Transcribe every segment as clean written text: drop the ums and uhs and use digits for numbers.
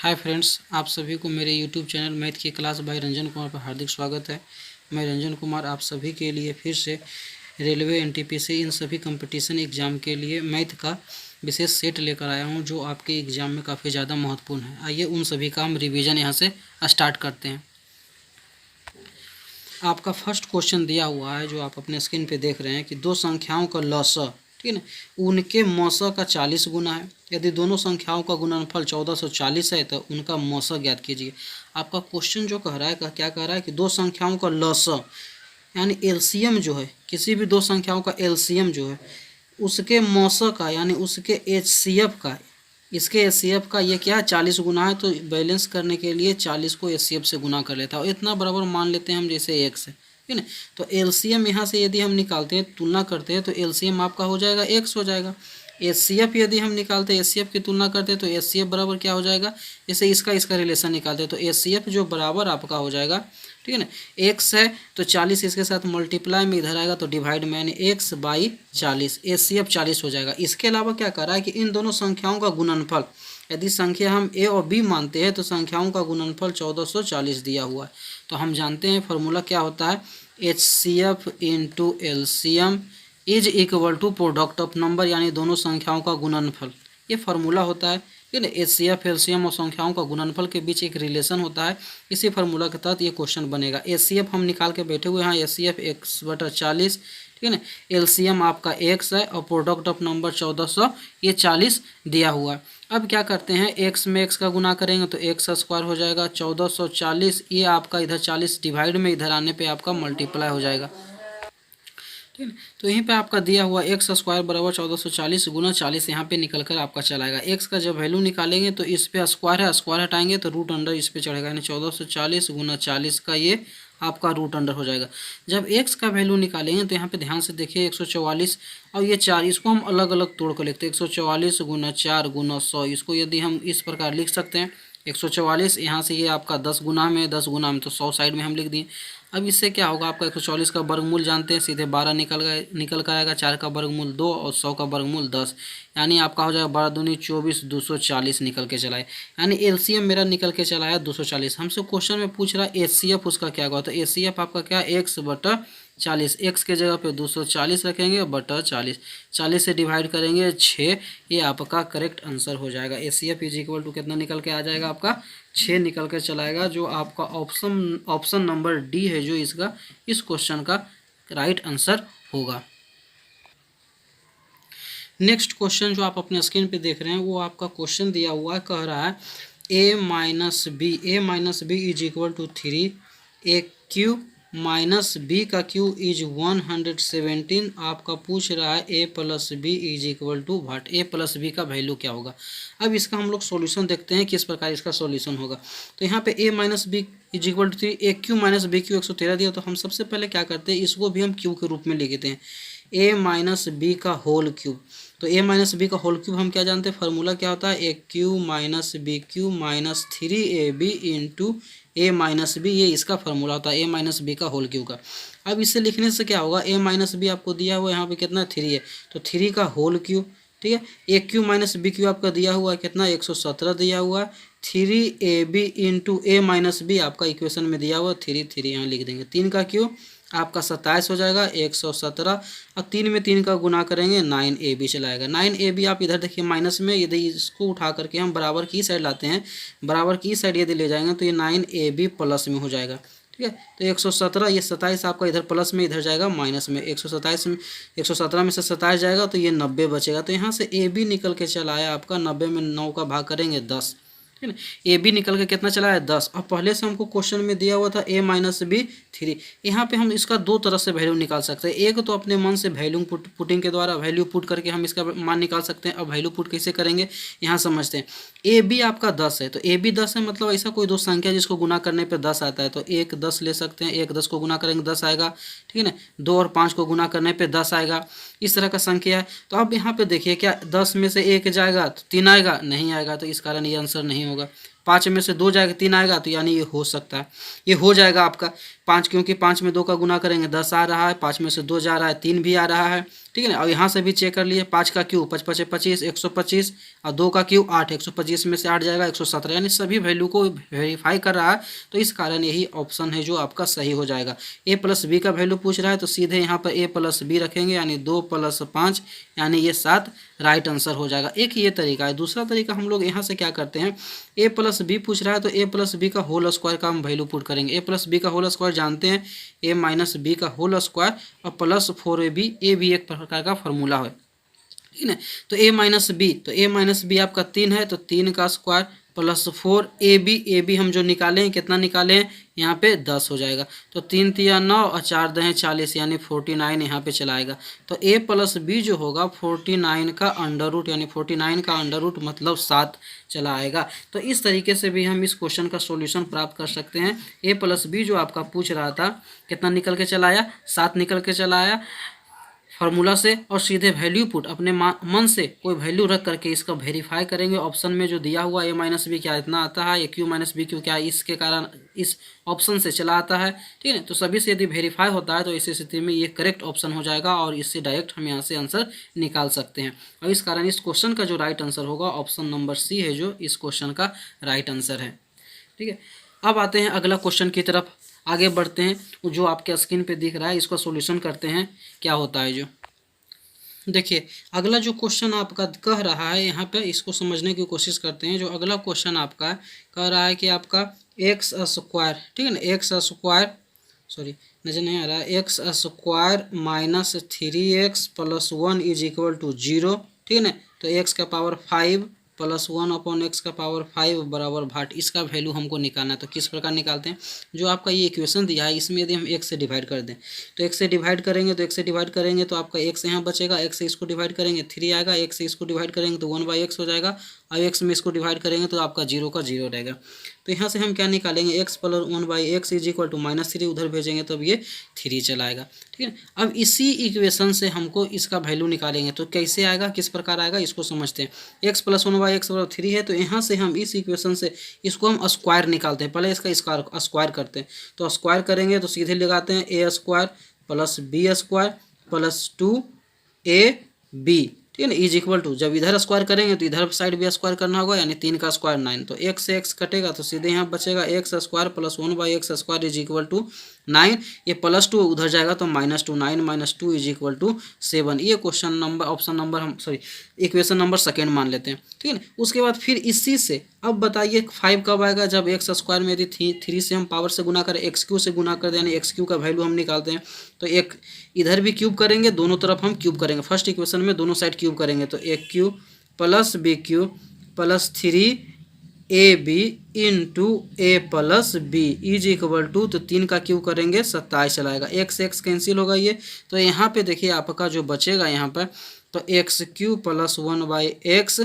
Hi friends, आप सभी को मेरे यूट्यूब चैनल मैथ की क्लास बाय रंजन कुमार पर हार्दिक स्वागत है। मैं रंजन कुमार आप सभी के लिए फिर से रेलवे एनटीपीसी इन सभी कंपटीशन एग्ज़ाम के लिए मैथ का विशेष सेट लेकर आया हूं, जो आपके एग्ज़ाम में काफ़ी ज़्यादा महत्वपूर्ण है। आइए उन सभी का हम रिवीजन यहां से स्टार्ट करते हैं। आपका फर्स्ट क्वेश्चन दिया हुआ है, जो आप अपने स्क्रीन पे देख रहे हैं कि दो संख्याओं का लॉसा, ठीक है ना, उनके मौसा का 40 गुना है। यदि दोनों संख्याओं का गुणनफल 1440 है तो उनका मौसा ज्ञात कीजिए। आपका क्वेश्चन जो कह रहा है क्या कह रहा है कि दो संख्याओं का लॉसा यानी एलसीएम जो है, किसी भी दो संख्याओं का एलसीएम जो है उसके मौसा का यानी उसके एचसीएफ का, इसके एचसीएफ का ये क्या है 40 गुना है। तो बैलेंस करने के लिए 40 को एचसीएफ से गुना कर लेता है और इतना बराबर मान लेते हैं हम जैसे x है, ठीक है। तो एलसीएम यहाँ से यदि हम निकालते हैं, तुलना करते हैं, तो एलसीएम आपका हो जाएगा x हो जाएगा। एचसीएफ यदि हम निकालते हैं, एचसीएफ की तुलना करते हैं, तो एचसीएफ बराबर क्या हो जाएगा, जैसे इसका रिलेशन निकालते हैं तो एचसीएफ जो बराबर आपका हो जाएगा, ठीक है ना, x है तो 40 इसके साथ मल्टीप्लाई में इधर आएगा तो डिवाइड में यानी x बाई 40, एचसीएफ 40 हो जाएगा। इसके अलावा क्या कर रहा है कि इन दोनों संख्याओं का गुणनफल, यदि संख्या हम a और b मानते हैं तो संख्याओं का गुणनफल 1440 दिया हुआ है। तो हम जानते हैं फॉर्मूला क्या होता है, HCF into LCM is equal to product of number, यानी दोनों संख्याओं का गुणनफल, ये फार्मूला होता है, ठीक है। HCF एलसीएम और संख्याओं का गुणनफल के बीच एक रिलेशन होता है। इसी फार्मूला के तहत ये क्वेश्चन बनेगा। HCF हम निकाल के बैठे हुए हैं, HCF x/40, ठीक है ना, एलसीएम आपका x है और प्रोडक्ट ऑफ नंबर 1400 ये 40 दिया हुआ है। अब क्या करते हैं, x में x का गुना करेंगे तो x² हो जाएगा, 1440 ये आपका इधर 40 डिवाइड में इधर आने पे आपका मल्टीप्लाई हो जाएगा, ठीक है। तो यहीं पे आपका दिया हुआ x² बराबर 1440 गुना 40 यहाँ पे निकल कर आपका चलाएगा। x का जब वैल्यू निकालेंगे तो इस पे स्क्वायर है, स्क्वायर हटाएंगे तो रूट अंडर इस पे चढ़ेगा, यानी 1440 गुना 40 का ये आपका रूट अंडर हो जाएगा। जब x का वैल्यू निकालेंगे तो यहाँ पे ध्यान से देखिए 144 और ये 4, इसको हम अलग अलग तोड़ कर लिखते हैं, 144 गुना 4 गुना 100। इसको यदि हम इस प्रकार लिख सकते हैं 144, यहाँ से ये आपका 10 गुना में, 10 गुना में तो 100 साइड में हम लिख दिए। अब इससे क्या होगा, आपका 144 का वर्गमूल जानते हैं, सीधे 12 निकल कर आएगा, 4 का वर्गमूल 2 और 100 का वर्गमूल 10, यानी आपका हो जाएगा 12 दूनी 24, 240 निकल के चलाए, यानी एलसीएम मेरा निकल के चलाया 240। हमसे क्वेश्चन में पूछ रहा है एचसीएफ उसका क्या होगा, तो एचसीएफ आपका क्या है x/40, x के जगह पे 240 रखेंगे बटा 40, 40 से डिवाइड करेंगे 6, ये आपका करेक्ट आंसर हो जाएगा। एचसीएफ इज इक्वल टू कितना निकल के आ जाएगा, आपका 6 निकल कर चलाएगा, जो आपका ऑप्शन नंबर डी है जो इसका इस क्वेश्चन का राइट आंसर होगा। नेक्स्ट क्वेश्चन जो आप अपने स्क्रीन पे देख रहे हैं वो आपका क्वेश्चन दिया हुआ है, कह रहा है a minus b is equal to 3, a cube minus b का क्यू इज 117। आपका पूछ रहा है a plus b is equal to what, a plus b का वैल्यू क्या होगा। अब इसका हम लोग सॉल्यूशन देखते हैं किस प्रकार इसका सॉल्यूशन होगा। तो यहाँ पे a minus b is equal to 3, a cube minus b cube 113 दिया, तो हम सबसे पहले क्या करते हैं, इसको भी हम क्यू के रूप में लिख देते हैं, a माइनस बी का होल क्यूब। तो a माइनस बी का होल क्यूब हम क्या जानते हैं, फार्मूला क्या होता है, a cube minus b cube minus 3ab into a minus b, ये इसका फार्मूला होता है a माइनस बी का होल क्यूब का। अब इसे लिखने से क्या होगा, a माइनस बी आपको दिया हुआ है यहाँ पे कितना 3 है, तो 3 का होल क्यूब, ठीक है। A cube minus b Q आपका दिया हुआ है कितना 117 दिया हुआ है, 3ab into a minus B आपका इक्वेशन में दिया हुआ 3 यहाँ लिख देंगे, 3 का क्यूब आपका 27 हो जाएगा, 117 और 3 में 3 का गुना करेंगे 9ab चलाएगा। 9ab आप इधर देखिए माइनस में, यदि इसको उठा करके हम बराबर की साइड लाते हैं, बराबर की साइड यदि ले जाएंगे तो ये 9ab प्लस में हो जाएगा, ठीक है। तो 117, ये 27 आपका इधर प्लस में, इधर जाएगा माइनस में, 127 में 117 में से 27 जाएगा तो ये 90 बचेगा। तो यहाँ से ab निकल के चला आया आपका 90 में 9 का भाग करेंगे 10, ठीक है ना। ए बी निकल के कितना चला है 10, और पहले से हमको क्वेश्चन में दिया हुआ था a माइनस बी 3। यहाँ पे हम इसका दो तरह से वैल्यू निकाल सकते हैं, एक तो अपने मन से वैल्यू पुटिंग के द्वारा वैल्यू पुट करके हम इसका मान निकाल सकते हैं। अब वैल्यू पुट कैसे करेंगे यहाँ समझते हैं। ए बी आपका 10 है, तो ए बी 10 है, मतलब ऐसा कोई दो संख्या जिसको गुना करने पर 10 आता है, तो एक 10 ले सकते हैं, एक 10 को गुना करेंगे 10 आएगा, ठीक है ना। 2 और 5 को गुना करने पर 10 आएगा, इस तरह का संख्या है। तो अब यहाँ पे देखिए क्या 10 में से 1 जाएगा तो 3 आएगा, नहीं आएगा, तो इस कारण ये आंसर नहीं होगा। 5 में से 2 जाएगा 3 आएगा, तो यानी ये हो सकता है, ये हो जाएगा आपका। 5 क्योंकि 5 में 2 का गुना करेंगे 10 आ रहा है, 5 में से 2 जा रहा है 3 भी आ रहा है, ठीक है ना। और यहाँ से भी चेक कर लिए, 5 का क्यूब 5 5 25 125 और 2 का क्यूब 8, 125 में से 8 जाएगा 117, यानी सभी वैल्यू को वेरीफाई कर रहा है। तो इस कारण यही ऑप्शन है जो आपका सही हो जाएगा। ए प्लस बी का वैल्यू पूछ रहा है तो सीधे यहाँ पर ए प्लस बी रखेंगे, यानी 2 + 5 यानी ये 7 राइट आंसर हो जाएगा। एक ये तरीका है। दूसरा तरीका हम लोग यहाँ से क्या करते हैं, ए प्लस बी पूछ रहा है तो ए प्लस बी का होल स्क्वायर का हम वैल्यू पुट करेंगे। ए प्लस बी का होल स्क्वायर जानते हैं, ए माइनस बी का होल स्क्वायर और प्लस 4ab, ए भी एक प्रकार का फॉर्मूला है, ठीक है। तो ए माइनस बी आपका 3 है तो 3 का स्क्वायर प्लस 4ab हम जो निकाले हैं कितना निकाले हैं यहाँ पे 10 हो जाएगा। तो 3 तिया 9 और 4 दहें 40 यानी 49 यहाँ पे चलाएगा। तो a प्लस बी जो होगा 49 का अंडर रूट, यानी 49 का अंडर रूट मतलब 7 चला आएगा। तो इस तरीके से भी हम इस क्वेश्चन का सॉल्यूशन प्राप्त कर सकते हैं। a प्लस बी जो आपका पूछ रहा था कितना निकल के चला आया, 7 निकल के चला आया फार्मूला से, और सीधे वैल्यू पुट अपने मन से कोई वैल्यू रख करके इसका वेरीफाई करेंगे। ऑप्शन में जो दिया हुआ ए माइनस बी क्या इतना आता है, a cube minus b Q क्या है, इसके कारण इस ऑप्शन से चला आता है, ठीक है। तो सभी से यदि वेरीफाई होता है तो इस स्थिति में ये करेक्ट ऑप्शन हो जाएगा और इससे डायरेक्ट हम यहाँ से आंसर निकाल सकते हैं। और इस कारण इस क्वेश्चन का जो राइट आंसर होगा ऑप्शन नंबर सी है जो इस क्वेश्चन का राइट आंसर है, ठीक है। अब आते हैं अगला क्वेश्चन की तरफ, आगे बढ़ते हैं। जो आपके स्क्रीन पे दिख रहा है इसको सॉल्यूशन करते हैं क्या होता है। जो देखिए अगला जो क्वेश्चन आपका कह रहा है यहाँ पे, इसको समझने की कोशिश करते हैं। जो अगला क्वेश्चन आपका कह रहा है कि आपका एक्स स्क्वायर, ठीक है ना, एक्स स्क्वायर सॉरी नजर नहीं आ रहा है, x square minus 3x + 1 is equal to 0, ठीक है ना। तो x का पावर 5 + 1/x का पावर 5 बराबर भाट, इसका वैल्यू हमको निकालना है। तो किस प्रकार निकालते हैं, जो आपका ये इक्वेशन दिया है इसमें यदि हम x से डिवाइड कर दें तो x से डिवाइड करेंगे तो आपका x यहाँ बचेगा, x से इसको डिवाइड करेंगे 3 आएगा, x से इसको डिवाइड करेंगे तो 1/x हो जाएगा, और x में इसको डिवाइड करेंगे तो आपका 0 का 0 रहेगा। तो यहाँ से हम क्या निकालेंगे, x + 1/x is equal to -3, उधर भेजेंगे तब ये 3 चलाएगा, ठीक है। अब इसी इक्वेशन से हमको इसका वैल्यू निकालेंगे तो कैसे आएगा, किस प्रकार आएगा इसको समझते हैं। x + 1/x = 3 है तो यहाँ से हम इस इक्वेशन से इसको हम स्क्वायर निकालते हैं। पहले इसका स्क्वायर करते हैं, तो स्क्वायर करेंगे तो सीधे लगाते हैं a² + b² + 2ab, ठीक है ना, इज इक्वल टू, जब इधर स्क्वायर करेंगे तो इधर साइड भी स्क्वायर करना होगा, यानी 3 का स्क्वायर 9। तो x से x कटेगा तो सीधे यहाँ बचेगा x² + 1/x² is equal to 9, ये +2 उधर जाएगा तो -2, 9 - 2 इज इक्वल टू 7। ये क्वेश्चन नंबर ऑप्शन नंबर हम इक्वेशन नंबर सेकेंड मान लेते हैं, ठीक है ना। उसके बाद फिर इसी से अब बताइए 5 कब आएगा, जब x² में यदि 3 से हम पावर से गुना करें, x³ से गुना कर दें, यानी x³ का वैल्यू हम निकालते हैं। तो एक इधर भी क्यूब करेंगे, दोनों तरफ हम क्यूब करेंगे, फर्स्ट इक्वेशन में दोनों साइड क्यूब करेंगे तो a³ + b³ + 3ab into a + b is equal to, तो 3 का क्यूब करेंगे 27 चलाएगा, x से x कैंसिल होगा ये। तो यहाँ पे देखिए आपका जो बचेगा यहाँ पर तो x³ + 1/x,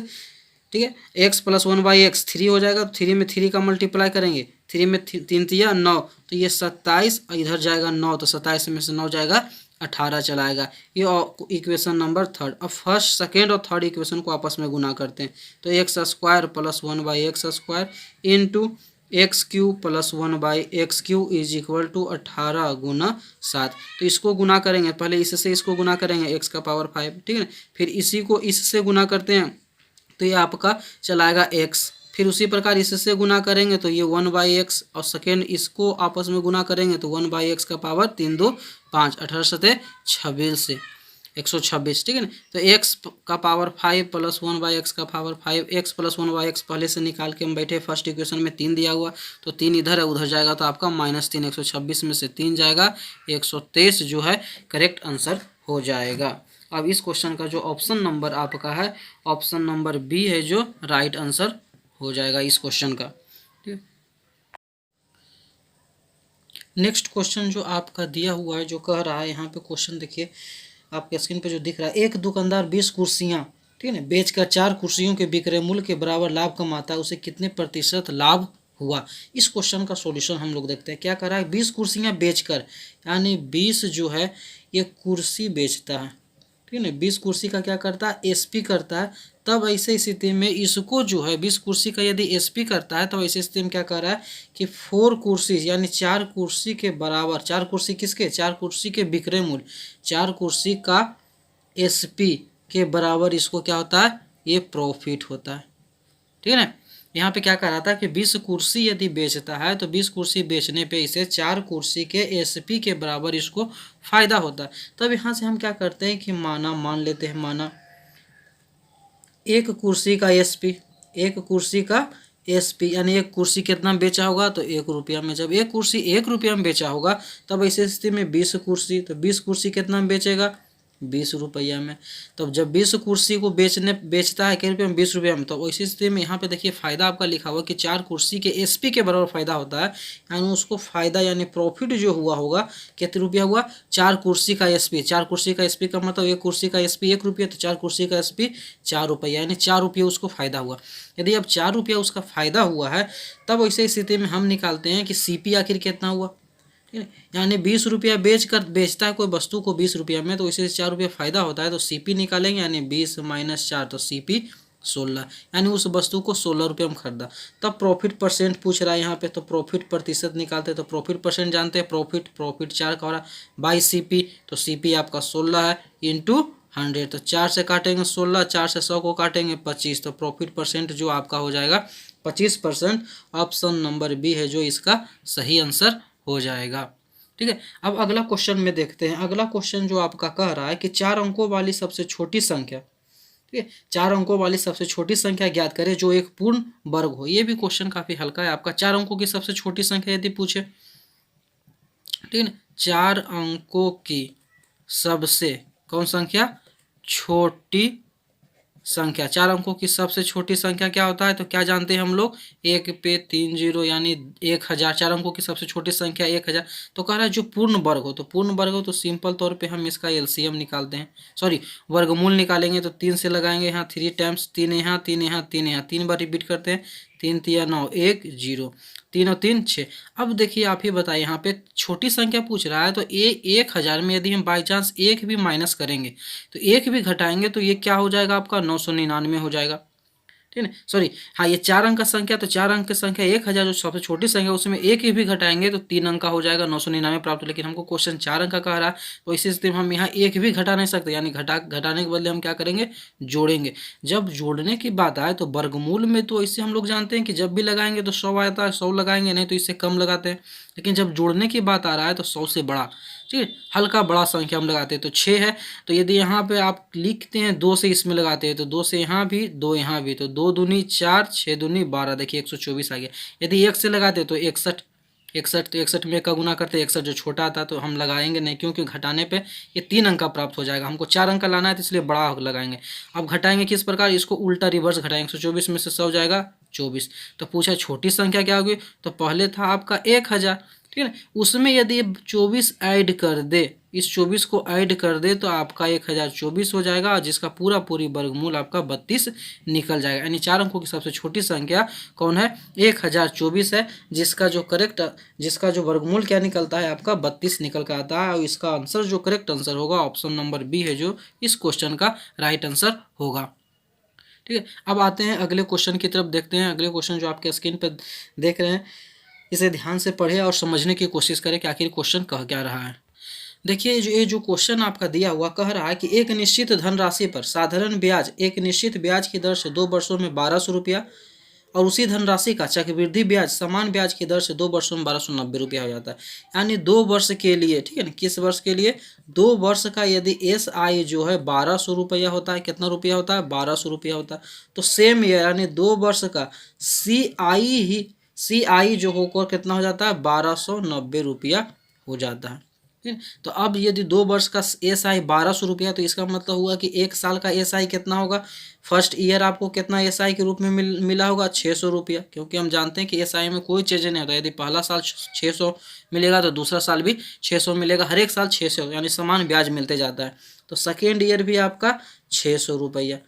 ठीक है, x + 1/x 3 हो जाएगा, तो 3 में 3 का मल्टीप्लाई करेंगे, 3 में 3 तिया 9, तो ये 27 और इधर जाएगा 9, तो 27 में से 9 जाएगा 18 चलाएगा। ये इक्वेशन नंबर थर्ड। अब फर्स्ट सेकेंड और थर्ड इक्वेशन को आपस में गुना करते हैं तो x² + 1/x² into x³ + 1/x³ is equal to 18 × 7। तो इसको गुना करेंगे, पहले इससे इसको गुना करेंगे, x का पावर 5, ठीक है ना, फिर इसी को इससे गुना करते हैं तो ये आपका चलाएगा x, फिर उसी प्रकार इससे गुना करेंगे तो ये 1/x, और सेकेंड इसको आपस में गुना करेंगे तो 1/x का पावर 3 2 5, 18 7 26 से 126, ठीक है ना। तो x का पावर 5 + 1/x का पावर 5, x + 1/x पहले से निकाल के हम बैठे, फर्स्ट इक्वेशन में 3 दिया हुआ तो 3 इधर है उधर जाएगा तो आपका -3, 126 में से 3 जाएगा 123 जो है करेक्ट आंसर हो जाएगा। अब इस क्वेश्चन का जो ऑप्शन नंबर आपका है ऑप्शन नंबर बी है जो राइट आंसर हो जाएगा इस क्वेश्चन का, ठीक है। नेक्स्ट क्वेश्चन जो आपका दिया हुआ है जो कह रहा है, यहाँ पे क्वेश्चन देखिए आपके स्क्रीन पे जो दिख रहा है, एक दुकानदार 20 कुर्सियाँ, ठीक है ना, बेचकर 4 कुर्सियों के विक्रय मूल्य के बराबर लाभ कमाता है, उसे कितने प्रतिशत लाभ हुआ। इस क्वेश्चन का सॉल्यूशन हम लोग देखते हैं। क्या कर रहा है, 20 कुर्सियाँ बेचकर, यानी 20 जो है ये कुर्सी बेचता है, ठीक ठीक है ना। 20 कुर्सी का क्या करता है, एसपी करता है। तब ऐसे स्थिति में इसको जो है 20 कुर्सी का यदि एसपी करता है तो ऐसी स्थिति में क्या कर रहा है कि 4 कुर्सी यानी 4 कुर्सी के बराबर, 4 कुर्सी किसके, 4 कुर्सी के विक्रय मूल्य, 4 कुर्सी का एसपी के बराबर इसको क्या होता है, ये प्रॉफिट होता है। ठीक है ना। यहाँ पे क्या कह रहा था कि 20 कुर्सी यदि बेचता है तो 20 कुर्सी बेचने पे इसे 4 कुर्सी के एसपी के बराबर इसको फायदा होता है। तब यहाँ से हम क्या करते हैं कि मान लेते हैं, माना एक कुर्सी का एसपी, एक कुर्सी का एसपी यानी एक कुर्सी कितना बेचा होगा तो 1 रुपया में। जब एक कुर्सी 1 रुपया में बेचा होगा तब ऐसी स्थिति में 20 कुर्सी, तो 20 कुर्सी कितना में बेचेगा, 20 रुपया में। तब जब 20 कुर्सी को बेचता है कितने रुपये में, 20 रुपया में। तो इसी स्थिति में यहाँ पे देखिए फायदा आपका लिखा हुआ कि 4 कुर्सी के एसपी के बराबर फायदा होता है, यानी उसको फायदा यानी प्रॉफिट जो हुआ होगा कितने रुपया हुआ, 4 कुर्सी का एसपी। 4 कुर्सी का एसपी का मतलब एक कुर्सी का एसपी 1 रुपया, तो 4 कुर्सी का एसपी 4 रुपया, यानी 4 रुपये उसको फायदा हुआ। यदि अब 4 रुपया उसका फायदा हुआ है तब ऐसे स्थिति में हम निकालते हैं कि सीपी आखिर कितना हुआ, ठीक है। यानी 20 रुपया बेचता है कोई वस्तु को 20 रुपया में, तो इसे 4 रुपया फायदा होता है, तो सीपी निकालेंगे, यानी 20 माइनस 4 तो सीपी 16, यानी उस वस्तु को 16 रुपये में खरीदा। तब प्रॉफिट परसेंट पूछ रहा है यहाँ पे, तो प्रॉफिट प्रतिशत निकालते हैं, तो प्रॉफिट परसेंट जानते हैं, प्रॉफिट 4 का हो रहा है बाई सीपी, तो सीपी आपका 16 है इंटू 100, तो 4 से काटेंगे 16, 4 से 100 को काटेंगे 25, तो प्रॉफिट परसेंट जो आपका हो जाएगा 25%। ऑप्शन नंबर बी है जो इसका सही आंसर हो जाएगा। ठीक है। अब अगला क्वेश्चन में देखते हैं। अगला क्वेश्चन जो आपका कह रहा है कि 4 अंकों वाली सबसे छोटी संख्या, ठीक है, 4 अंकों वाली सबसे छोटी संख्या ज्ञात करें जो एक पूर्ण वर्ग हो। ये भी क्वेश्चन काफी हल्का है आपका। 4 अंकों की सबसे छोटी संख्या यदि पूछे, ठीक है, 4 अंकों की सबसे कौन संख्या, छोटी संख्या। 4 अंकों की सबसे छोटी संख्या क्या होता है, तो क्या जानते हैं हम लोग, 1 पे 3 जीरो यानी 1000। 4 अंकों की सबसे छोटी संख्या 1000। तो कह रहा है जो पूर्ण वर्ग हो, तो पूर्ण वर्ग हो तो सिंपल तौर पे हम इसका एलसीएम निकालते हैं, सॉरी वर्गमूल निकालेंगे, तो 3 से लगाएंगे यहाँ 3 टाइम्स, 3 यहाँ 3 यहाँ 3 यहाँ, 3 बार रिपीट करते हैं, 3 3 9 1 0, 3 और 3 6। अब देखिए आप ही बताइए, यहाँ पे छोटी संख्या पूछ रहा है, तो 1000 में यदि हम बाई चांस 1 भी माइनस करेंगे तो 1 भी घटाएंगे तो ये क्या हो जाएगा आपका 999 हो जाएगा, ठीक है। सॉरी हाँ, ये 4 अंक का संख्या, तो 4 अंक की संख्या 1000 जो सबसे छोटी संख्या उसमें 1 ही भी घटाएंगे तो 3 अंक का हो जाएगा, 999 प्राप्त। लेकिन हमको क्वेश्चन 4 अंक का कह रहा है, तो इसी स्थिति में हम यहाँ 1 भी घटा नहीं सकते, यानी घटाने के बदले हम क्या करेंगे, जोड़ेंगे। जब जोड़ने की बात आए तो वर्गमूल में तो इससे हम लोग जानते हैं कि जब भी लगाएंगे तो 100 आता है, 100 लगाएंगे, नहीं तो इससे कम लगाते हैं। लेकिन जब जोड़ने की बात आ रहा है तो 100 से बड़ा, ठीक है, हल्का बड़ा संख्या हम लगाते हैं, तो 6 है। तो यदि यहाँ पे आप लिखते हैं 2 से इसमें लगाते हैं तो 2 से यहाँ भी, 2 यहाँ भी, तो 2 दूनी 4, 6 दूनी 12, देखिए 124 आ गया। यदि 1 से लगाते तो 61, तो 61 में 1 का गुना करते 61 जो छोटा आता तो हम लगाएंगे नहीं, क्योंकि घटाने पे ये 3 अंक का प्राप्त हो जाएगा। हमको 4 अंक का लाना है तो इसलिए बड़ा लगाएंगे। अब घटाएंगे किस प्रकार, इसको उल्टा रिवर्स घटाएंगे, 124 में से 100 जाएगा 24। तो पूछा छोटी संख्या क्या होगी, तो पहले था आपका 1000, ठीक है, उसमें यदि 24 ऐड कर दे, इस 24 को ऐड कर दे तो आपका 1024 हो जाएगा, जिसका पूरी वर्गमूल आपका 32 निकल जाएगा। यानी 4 अंकों की सबसे छोटी संख्या कौन है, 1024 है, जिसका जो वर्गमूल क्या निकलता है आपका 32 निकल कर आता है। और इसका आंसर जो करेक्ट आंसर होगा ऑप्शन नंबर बी है जो इस क्वेश्चन का राइट आंसर होगा। ठीक है। अब आते हैं अगले क्वेश्चन की तरफ, देखते हैं अगले क्वेश्चन जो आपके स्क्रीन पर देख रहे हैं, इसे ध्यान से पढ़े और समझने की कोशिश करें कि आखिर क्वेश्चन कह क्या रहा है। देखिए ये जो क्वेश्चन आपका दिया हुआ कह रहा है कि एक निश्चित धनराशि पर साधारण ब्याज एक निश्चित ब्याज की दर से 2 वर्षों में 1200 रुपया और उसी धनराशि का चक्रवृद्धि ब्याज समान ब्याज की दर से 2 वर्षों में 1290 रुपया हो जाता है। यानी 2 वर्ष के लिए, ठीक है ना, किस वर्ष के लिए, 2 वर्ष का यदि SI जो है 1200 रुपया होता है, कितना रुपया होता है, 1200 रुपया होता है। तो सेम ईयर यानी 2 वर्ष का CI जो होकर कितना हो जाता है, 1290 रुपया हो जाता है। तो अब यदि 2 वर्ष का SI 1200 रुपया, तो इसका मतलब हुआ कि 1 साल का SI कितना होगा, फर्स्ट ईयर आपको कितना SI के रूप में मिला होगा 600 रुपया, क्योंकि हम जानते हैं कि SI में कोई चेंज नहीं होता। यदि पहला साल 600 मिलेगा तो दूसरा साल भी 600 मिलेगा, हर एक साल 600, यानी समान ब्याज मिलते जाता है। तो सेकेंड ईयर भी आपका 600 रुपया,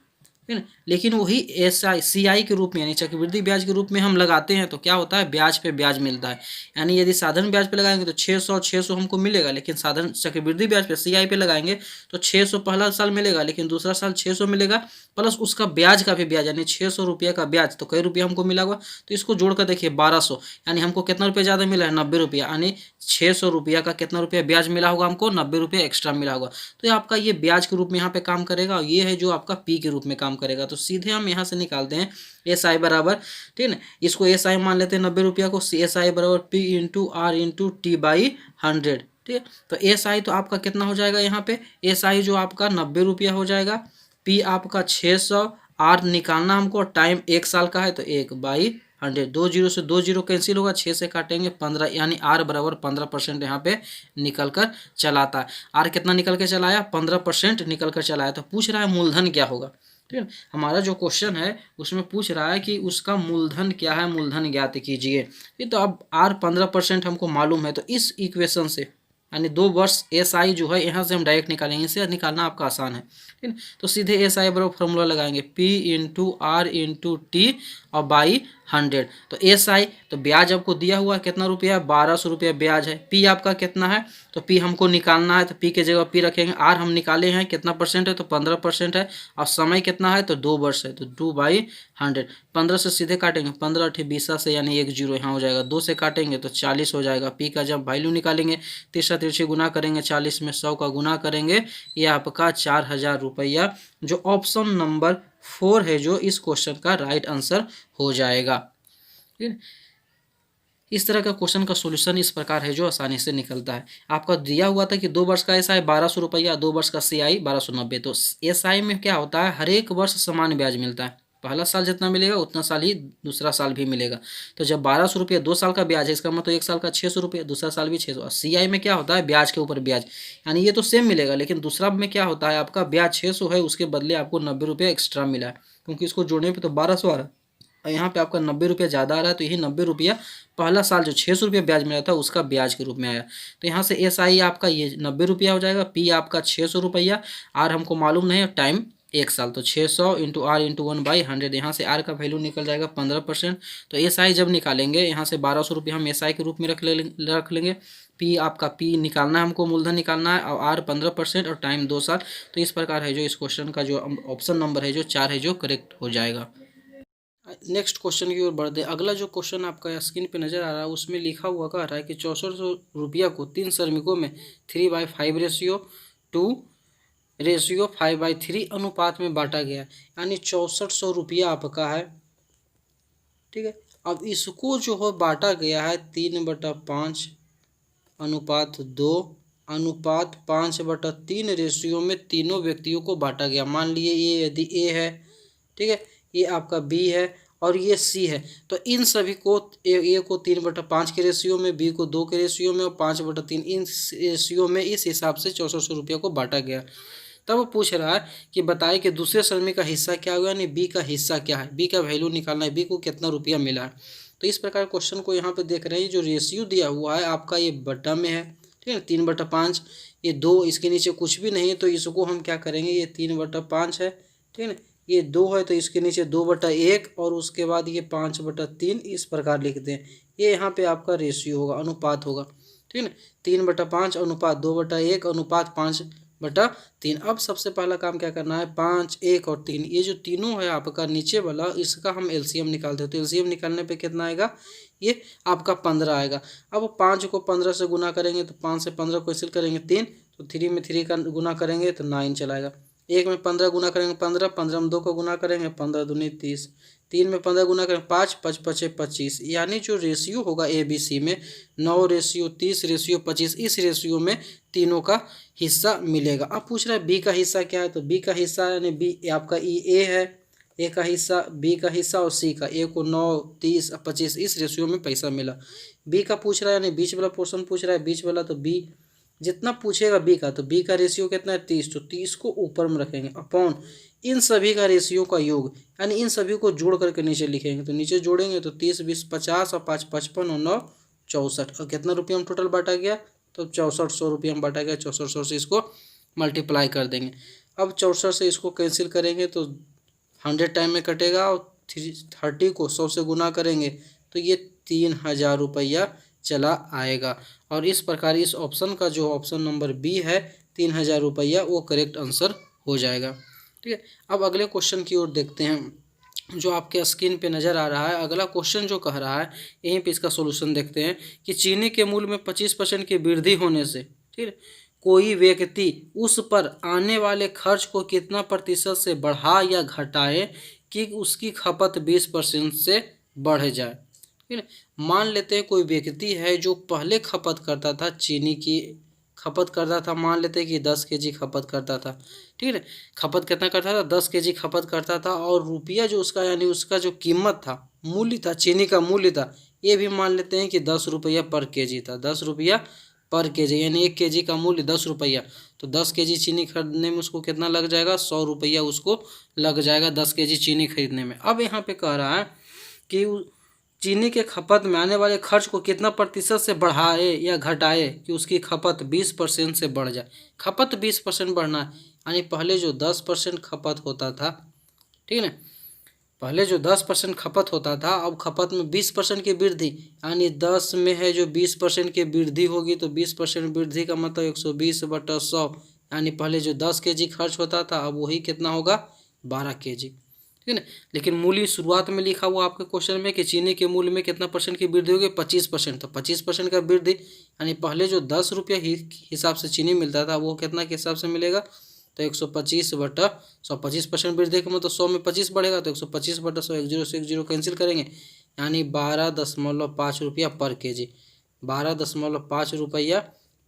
है ना। लेकिन वही SI के रूप में यानी चक्रवृद्धि ब्याज के रूप में हम लगाते हैं तो क्या होता है, ब्याज पे ब्याज मिलता है। यानी यदि साधारण ब्याज पे लगाएंगे तो 600 हमको मिलेगा, लेकिन साधारण चक्रवृद्धि ब्याज पे CI पे लगाएंगे तो 600 पहला साल मिलेगा, लेकिन दूसरा साल 600 मिलेगा, प्लस उसका ब्याज का भी ब्याज यानी 600 रुपये का ब्याज, तो कई रुपये हमको मिला हुआ। तो इसको जोड़कर देखिए 1200, यानी हमको कितना रुपये ज़्यादा मिला है, 90 रुपया, यानी 600 रुपया का कितना रुपया ब्याज मिला होगा हमको, 90 रुपये एक्स्ट्रा मिला होगा। तो ये आपका ये ब्याज के रूप में यहाँ पे काम करेगा, और ये है जो आपका P के रूप में काम करेगा। तो सीधे हम यहाँ से निकालते हैं SI बराबर, ठीक है ना, इसको SI मान लेते हैं 90 रुपया को, SI बराबर P into R into T/100, ठीक है। तो SI तो आपका कितना हो जाएगा, यहाँ पे SI जो आपका 90 रुपया हो जाएगा, P आपका 600, R निकालना हमको, टाइम 1 साल का है तो 1/100, 2 जीरो से 2 जीरो कैंसिल होगा, 6 से काटेंगे 15, यानी R बराबर 15% यहाँ पे निकल कर चलाता है। R कितना निकल के चलाया, 15% निकल कर चलाया। तो पूछ रहा है मूलधन क्या होगा, ठीक है। हमारा जो क्वेश्चन है उसमें पूछ रहा है कि उसका मूलधन क्या है, मूलधन ज्ञात कीजिए। ये तो अब R 15% हमको मालूम है, तो इस इक्वेशन से यानी 2 वर्ष SI जो है यहाँ से हम डायरेक्ट निकालेंगे, इसे निकालना आपका आसान है, ठीक है। तो सीधे SI बराबर फॉर्मूला लगाएंगे P into R into T और बाई 100। तो SI तो ब्याज आपको दिया हुआ है कितना रुपया, 1200 रुपया ब्याज है। P आपका कितना है, तो P हमको निकालना है, तो P के जगह P रखेंगे। R हम निकाले हैं कितना परसेंट है, तो 15% है, और समय कितना है, तो 2 वर्ष है, तो 2/100। 15 से सीधे काटेंगे, 15 8 20 से, यानी 1 जीरो यहाँ हो जाएगा, 2 से काटेंगे तो 40 हो जाएगा। P का जब वैल्यू निकालेंगे, तीसरा तिरछी गुना करेंगे, 40 में 100 का गुना करेंगे, ये आपका 4000 रुपया जो ऑप्शन नंबर 4 है जो इस क्वेश्चन का राइट आंसर हो जाएगा, ठीक है। इस तरह का क्वेश्चन का सॉल्यूशन इस प्रकार है जो आसानी से निकलता है। आपका दिया हुआ था कि 2 वर्ष का SI 1200 रुपया, 2 वर्ष का CI 1290। तो SI में क्या होता है, हर एक वर्ष समान ब्याज मिलता है, पहला साल जितना मिलेगा उतना साल ही दूसरा साल भी मिलेगा। तो जब 1200 रुपये 2 साल का ब्याज है, इसका मतलब 1 साल का 600 रुपये, दूसरा साल भी 600। CI में क्या होता है, ब्याज के ऊपर ब्याज, यानी ये तो सेम मिलेगा, लेकिन दूसरा में क्या होता है, आपका ब्याज 600 है, उसके बदले आपको 90 रुपये एक्स्ट्रा मिला है, क्योंकि इसको जोड़ने पर तो 1200 आ रहा है, और यहाँ पे आपका 90 रुपया ज़्यादा आ रहा है। तो यही 90 रुपया पहला साल जो 600 रुपया ब्याज मिला था उसका ब्याज के रूप में आया। तो यहाँ से SI आपका ये 90 रुपया हो जाएगा, P आपका 600 रुपया, R हमको मालूम नहीं है, टाइम 1 साल, तो 600 इंटू R इंटू 1/100। यहाँ से R का वैल्यू निकल जाएगा 15%। तो SI जब निकालेंगे यहाँ से 1200 रुपये हम SI के रूप में रख लेंगे। P आपका P निकालना है हमको, मूलधन निकालना है, और R 15% और टाइम 2 साल। तो इस प्रकार है जो इस क्वेश्चन का जो ऑप्शन नंबर है जो 4 है जो करेक्ट हो जाएगा। नेक्स्ट क्वेश्चन की ओर बढ़ते हैं। अगला जो क्वेश्चन आपका स्क्रीन पे नज़र आ रहा है उसमें लिखा हुआ कह रहा है कि 6400 रुपया को 3 श्रमिकों में 3/5 रेशियो 5/3 अनुपात में बांटा गया, यानी 6400 रुपया आपका है, ठीक है। अब इसको जो है बांटा गया है 3/5 अनुपात 2 अनुपात 5/3 रेशियो में तीनों व्यक्तियों को बांटा गया। मान लिए ये यदि A है, ठीक है, ये आपका B है और ये C है, तो इन सभी को A को 3/5 के रेशियो में, B को 2 के रेशियो में और 5/3 इन रेशियो में इस हिसाब से 6400 रुपया को बांटा गया। तब वो पूछ रहा है कि बताए कि दूसरे श्रमिक का हिस्सा क्या हुआ, यानी B का हिस्सा क्या है, B का वैल्यू निकालना है, B को कितना रुपया मिला है। तो इस प्रकार क्वेश्चन को यहाँ पे देख रहे हैं, जो रेशियो दिया हुआ है आपका ये बट्टा में है, ठीक है, 3/5, ये 2, इसके नीचे कुछ भी नहीं है, तो इसको हम क्या करेंगे, ये 3/5 है, ठीक है ना, ये 2 है तो इसके नीचे 2/1 और उसके बाद ये 5/3 इस प्रकार लिखते हैं। ये यहाँ पे आपका रेशियो होगा, अनुपात होगा, ठीक है ना, 3/5 अनुपात 2/1 अनुपात 5/3। अब सबसे पहला काम क्या करना है, 5, 1 और 3, ये जो तीनों है आपका नीचे वाला, इसका हम LCM निकालते हैं। तो LCM निकालने पे कितना आएगा, ये आपका 15 आएगा। अब 5 को 15 से गुना करेंगे तो 5 से 15 को कैंसिल करेंगे 3, तो 3 में 3 का गुना करेंगे तो 9 चलाएगा। 1 में 15 गुना करेंगे 15, 15 में 2 को गुना करेंगे 15 दूनी 30, 3 में 15 गुना करेंगे 5, 5 5 25, यानी जो रेशियो होगा ABC में 9:30:25, इस रेशियो में तीनों का हिस्सा मिलेगा। अब पूछ रहा है B का हिस्सा क्या है, तो B का हिस्सा यानी B आपका A है, A का हिस्सा, B का हिस्सा और C का, A को 9:30:25 इस रेशियो में पैसा मिला। B का पूछ रहा है यानी बीच वाला पोर्शन पूछ रहा है, बीच वाला, तो B जितना पूछेगा B का, तो B का रेशियो कितना है 30, तो 30 को ऊपर में रखेंगे अपॉन इन सभी का रेशियो का योग, यानी इन सभी को जोड़ करके नीचे लिखेंगे। तो नीचे जोड़ेंगे तो 30 20 50 और 5 55 और 9 64, और कितना रुपया हम टोटल बांटा गया, तो 6400 रुपया हम बांटा गया। 6400 से इसको मल्टीप्लाई कर देंगे। अब 64 से इसको कैंसिल करेंगे तो 100 टाइम में कटेगा और 30 को 100 से गुना करेंगे तो ये 3000 रुपया चला आएगा। और इस प्रकार इस ऑप्शन का जो ऑप्शन नंबर बी है 3000 रुपया वो करेक्ट आंसर हो जाएगा। ठीक है, अब अगले क्वेश्चन की ओर देखते हैं जो आपके स्क्रीन पे नज़र आ रहा है। अगला क्वेश्चन जो कह रहा है यहीं पे इसका सॉल्यूशन देखते हैं कि चीनी के मूल्य में 25% की वृद्धि होने से, ठीक है, कोई व्यक्ति उस पर आने वाले खर्च को कितना प्रतिशत से बढ़ा या घटाए कि उसकी खपत 20% से बढ़ जाए। ठीक है, मान लेते हैं कोई व्यक्ति है जो पहले खपत करता था, चीनी की खपत करता था, मान लेते हैं कि 10 केजी खपत करता था। ठीक है, खपत कितना करता था, 10 केजी खपत करता था और रुपया जो उसका यानी उसका जो कीमत था, मूल्य था, चीनी का मूल्य था, ये भी मान लेते हैं कि 10 रुपया पर केजी था। 10 रुपया पर केजी यानी 1 केजी का मूल्य 10 रुपया, तो 10 केजी चीनी खरीदने में उसको कितना लग जाएगा, 100 रुपया उसको लग जाएगा 10 केजी चीनी खरीदने में। अब यहाँ पे कह रहा है कि चीनी के खपत में आने वाले खर्च को कितना प्रतिशत से बढ़ाए या घटाए कि उसकी खपत 20% से बढ़ जाए। खपत 20% बढ़ना है यानी पहले जो 10% खपत होता था, ठीक है ना, पहले जो 10% खपत होता था अब खपत में 20% की वृद्धि, यानी 10 में है जो 20% की वृद्धि होगी तो 20% वृद्धि का मतलब 120/100, यानी पहले जो 10 केजी खर्च होता था अब वही कितना होगा 12 केजी। ठीक है ना, लेकिन मूल्य शुरुआत में लिखा हुआ आपके क्वेश्चन में कि चीनी के मूल्य में कितना परसेंट की वृद्धि होगी, 25%, तो 25% का वृद्धि यानी पहले जो 10 रुपया हिसाब से चीनी मिलता था वो कितना के हिसाब से मिलेगा, तो 125/100, 25% वृद्धि का मतलब 100 में 25 बढ़ेगा तो 125/100, 1 0 से 1 0 कैंसिल करेंगे यानी 12.5 रुपया पर केजी, 12.5 रुपया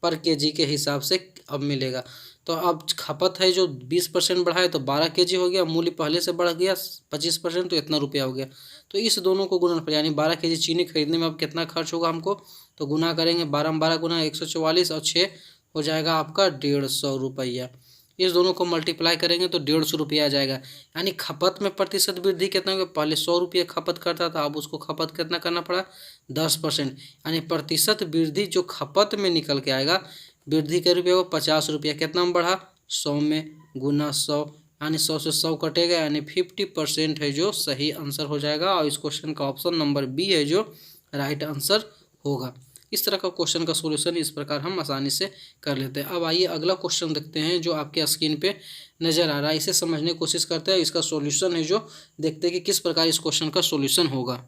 पर केजी के हिसाब से अब मिलेगा। तो अब खपत है जो 20% बढ़ाए तो 12 केजी हो गया, मूल्य पहले से बढ़ गया 25% तो इतना रुपया हो गया। तो इस दोनों को गुणनफल यानी 12 केजी चीनी खरीदने में अब कितना खर्च होगा हमको, तो गुना करेंगे 12 में 12 गुना 144 और 6 हो जाएगा आपका 150 रुपया। इस दोनों को मल्टीप्लाई करेंगे तो 150 रुपया आ जाएगा। यानी खपत में प्रतिशत वृद्धि कितना होगा, पहले 100 रुपये खपत करता था अब उसको खपत कितना करना पड़ा 10%, यानी प्रतिशत वृद्धि जो खपत में निकल के आएगा वृद्धि के रुपये को 50 रुपया कितना में बढ़ा 100 में गुना 100, यानी 100 से 100 कटेगा यानी 50% है जो सही आंसर हो जाएगा। और इस क्वेश्चन का ऑप्शन नंबर बी है जो राइट आंसर होगा। इस तरह का क्वेश्चन का सॉल्यूशन इस प्रकार हम आसानी से कर लेते हैं। अब आइए अगला क्वेश्चन देखते हैं जो आपके स्क्रीन पे नज़र आ रहा है, इसे समझने की कोशिश करते हैं। इसका सॉल्यूशन है जो देखते हैं कि किस प्रकार इस क्वेश्चन का सॉल्यूशन होगा।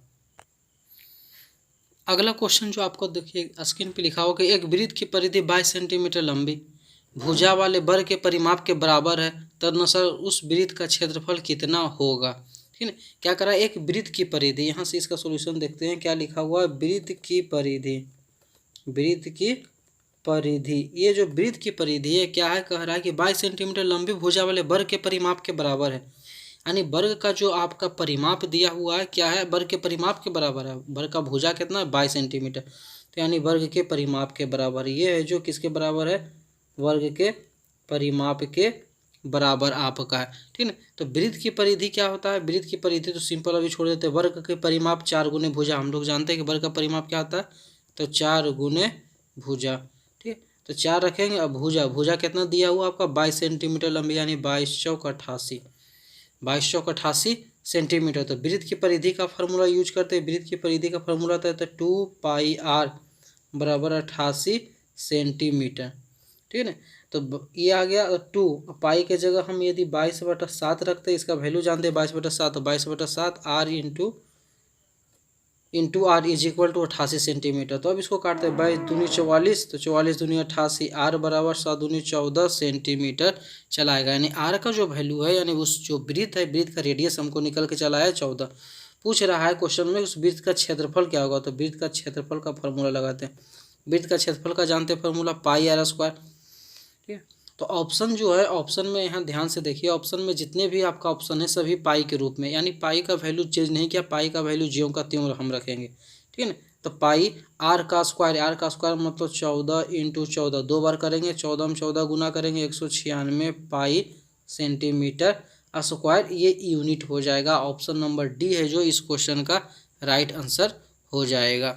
अगला क्वेश्चन जो आपको देखिए स्क्रीन पे लिखा हो कि एक वृत्त की परिधि 22 सेंटीमीटर लंबी भुजा वाले वर्ग के परिमाप के बराबर है, तदनुसार उस वृत्त का क्षेत्रफल कितना होगा। ठीक है, क्या करा एक वृत्त की परिधि, यहाँ से इसका सॉल्यूशन देखते हैं क्या लिखा हुआ है, वृत्त की परिधि, वृत्त की परिधि, ये जो वृत्त की परिधि है क्या है, कह रहा है कि 22 सेंटीमीटर लंबी भुजा वाले वर्ग के परिमाप के बराबर है, यानी वर्ग का जो आपका परिमाप दिया हुआ है क्या है, वर्ग के परिमाप के बराबर है। वर्ग का भुजा कितना है 22 सेंटीमीटर, तो यानी वर्ग के परिमाप के बराबर, ये है जो किसके बराबर है, वर्ग के परिमाप के बराबर आपका है। ठीक है, तो वृत्त की परिधि क्या होता है, वृत्त की परिधि तो सिंपल अभी छोड़ देते हैं, वर्ग के परिमाप 4 गुने भुजा, हम लोग जानते हैं कि वर्ग का परिमाप क्या होता है, तो 4 गुने भुजा। ठीक है, तो 4 रखेंगे। अब भुजा, भुजा कितना दिया हुआ आपका 22 सेंटीमीटर लंबी, यानी 22 चौक 88, 22 चौक 88 सेंटीमीटर। तो वृत्त की परिधि का फार्मूला यूज करते हैं, वृत्त की परिधि का फार्मूला होता है तो 2πr बराबर 88 सेंटीमीटर। ठीक है ना, तो ये आ गया 2, पाई के जगह हम यदि 22/7 रखते हैं, इसका वैल्यू जानते हैं 22/7, तो 22/7 r into r is equal to 88 centimetre. तो अब इसको काटते हैं 22 दूनी 44, तो 44 दूनी 88, आर बराबर 7 दूनी 14 सेंटीमीटर चलाएगा। यानी आर का जो वैल्यू है यानी उस जो वृत्त है, वृत्त का रेडियस हमको निकल के चला है 14। पूछ रहा है क्वेश्चन में उस वृत्त का क्षेत्रफल क्या होगा, तो वृत्त का क्षेत्रफल का फॉर्मूला लगाते हैं। वृत्त का क्षेत्रफल का जानते हैं फॉर्मूला πr²। ठीक है, तो ऑप्शन जो है, ऑप्शन में यहाँ ध्यान से देखिए, ऑप्शन में जितने भी आपका ऑप्शन है सभी पाई के रूप में, यानी पाई का वैल्यू चेंज नहीं किया, पाई का वैल्यू ज्यों का त्यों हम रखेंगे। ठीक है ना, तो पाई आर का स्क्वायर, आर का स्क्वायर मतलब 14 × 14, 2 बार करेंगे, 14 में 14 गुना करेंगे 196 पाई सेंटीमीटर स्क्वायर, ये यूनिट हो जाएगा। ऑप्शन नंबर डी है जो इस क्वेश्चन का राइट आंसर हो जाएगा।